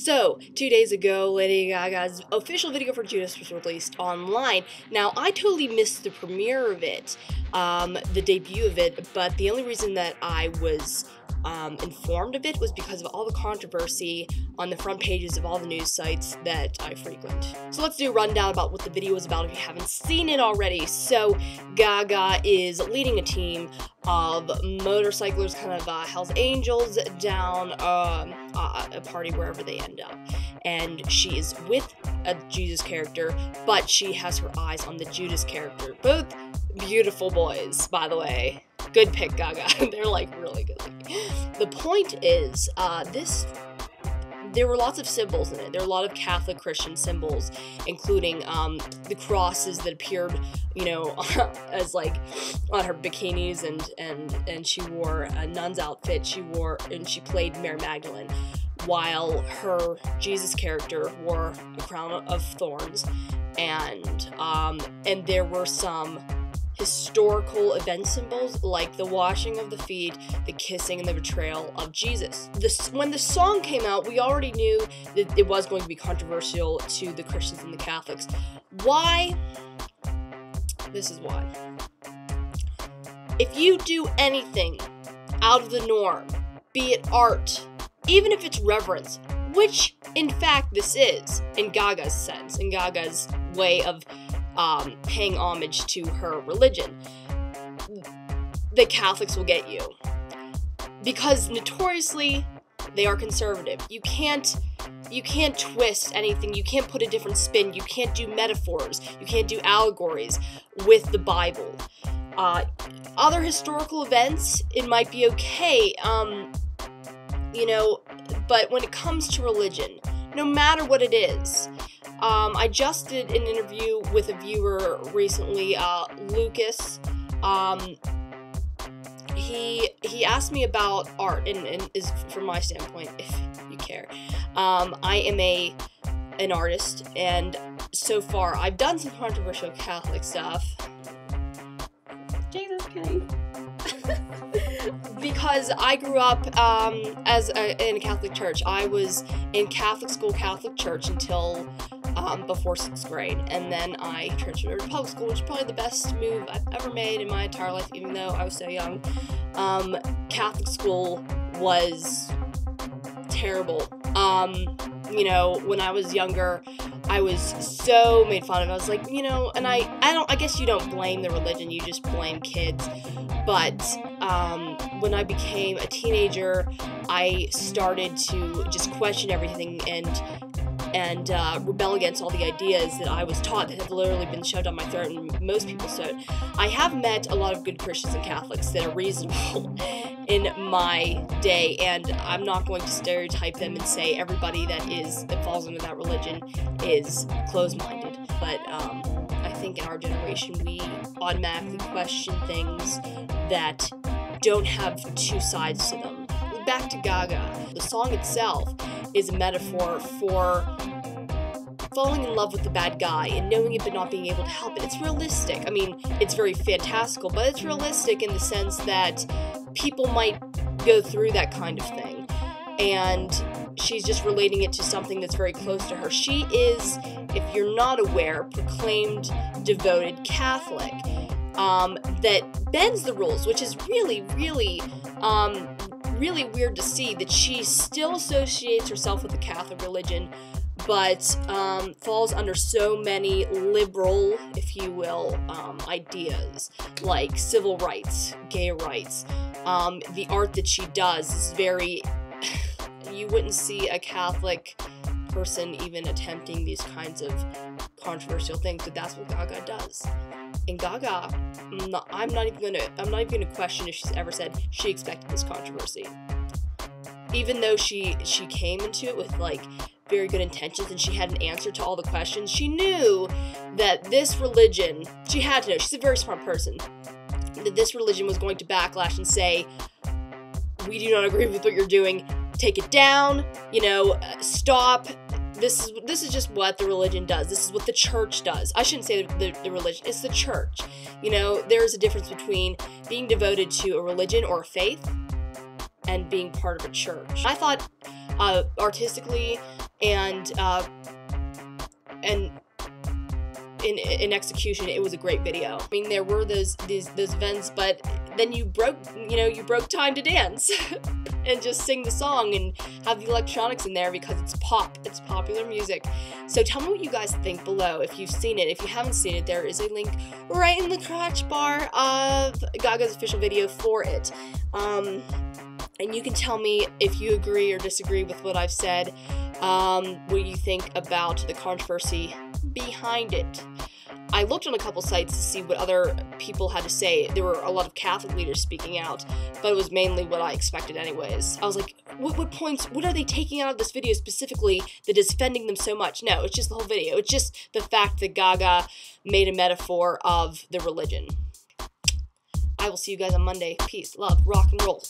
So, 2 days ago, Lady Gaga's official video for Judas was released online. Now, I totally missed the premiere of it, the debut of it, but the only reason that I was informed of it was because of all the controversy on the front pages of all the news sites that I frequent. So let's do a rundown about what the video is about if you haven't seen it already. So Gaga is leading a team of motorcyclers, kind of Hell's Angels, down a party wherever they end up. And she is with a Jesus character, but she has her eyes on the Judas character. Both beautiful boys, by the way. Good pick, Gaga. They're like really good looking. The point is, there were lots of symbols in it. There were a lot of Catholic Christian symbols, including the crosses that appeared, you know, as like on her bikinis, and she wore a nun's outfit. She played Mary Magdalene, while her Jesus character wore a crown of thorns, and there were some historical event symbols like the washing of the feet, the kissing, and the betrayal of Jesus. When the song came out, we already knew that it was going to be controversial to the Christians and the Catholics. Why? This is why. If you do anything out of the norm, be it art, even if it's reverence, which in fact this is, in Gaga's sense, in Gaga's way of paying homage to her religion, the Catholics will get you. Because notoriously, they are conservative. You can't twist anything. You can't put a different spin. You can't do metaphors. You can't do allegories with the Bible. Other historical events, it might be okay, you know, but when it comes to religion, no matter what it is, I just did an interview with a viewer recently, Lucas. He asked me about art, and is from my standpoint, if you care. I am an artist, and so far I've done some controversial Catholic stuff. Jesus, kidding. Because I grew up in a Catholic church. I was in Catholic school, Catholic church until before 6th grade, and then I transferred to public school, which is probably the best move I've ever made in my entire life, even though I was so young. Catholic school was terrible. You know, when I was younger, I was so made fun of. I was like, you know, and I guess you don't blame the religion, you just blame kids. But when I became a teenager, I started to just question everything and rebel against all the ideas that I was taught that have literally been shoved down my throat, and most people so. I have met a lot of good Christians and Catholics that are reasonable in my day, and I'm not going to stereotype them and say everybody that falls into that religion is closed-minded, but I think in our generation we automatically question things that don't have two sides to them. Back to Gaga. The song itself is a metaphor for falling in love with the bad guy and knowing it but not being able to help it. It's realistic. I mean, it's very fantastical, but it's realistic in the sense that people might go through that kind of thing. And she's just relating it to something that's very close to her. She is, if you're not aware, proclaimed devoted Catholic that bends the rules, which is really, really weird to see, that she still associates herself with the Catholic religion, but falls under so many liberal, if you will, ideas, like civil rights, gay rights. The art that she does is very... you wouldn't see a Catholic person even attempting these kinds of controversial things, but that's what Gaga does. And Gaga, I'm not even gonna question if she's ever said she expected this controversy. Even though she came into it with like very good intentions and she had an answer to all the questions, she knew that this religion, she had to know, she's a very smart person, that this religion was going to backlash and say, we do not agree with what you're doing, take it down, you know, stop. This is just what the religion does. This is what the church does. I shouldn't say the religion, it's the church. You know, there's a difference between being devoted to a religion or a faith and being part of a church. I thought artistically and in execution, it was a great video. I mean, there were those events, but then you broke time to dance and just sing the song and have the electronics in there because it's pop. It's popular music. So tell me what you guys think below if you've seen it. If you haven't seen it, there is a link right in the crotch bar of Gaga's official video for it. And you can tell me if you agree or disagree with what I've said, what you think about the controversy behind it. I looked on a couple sites to see what other people had to say. There were a lot of Catholic leaders speaking out, but it was mainly what I expected anyways. I was like, what points, what are they taking out of this video specifically that is offending them so much? No, it's just the whole video. It's just the fact that Gaga made a metaphor of the religion. I will see you guys on Monday. Peace, love, rock and roll.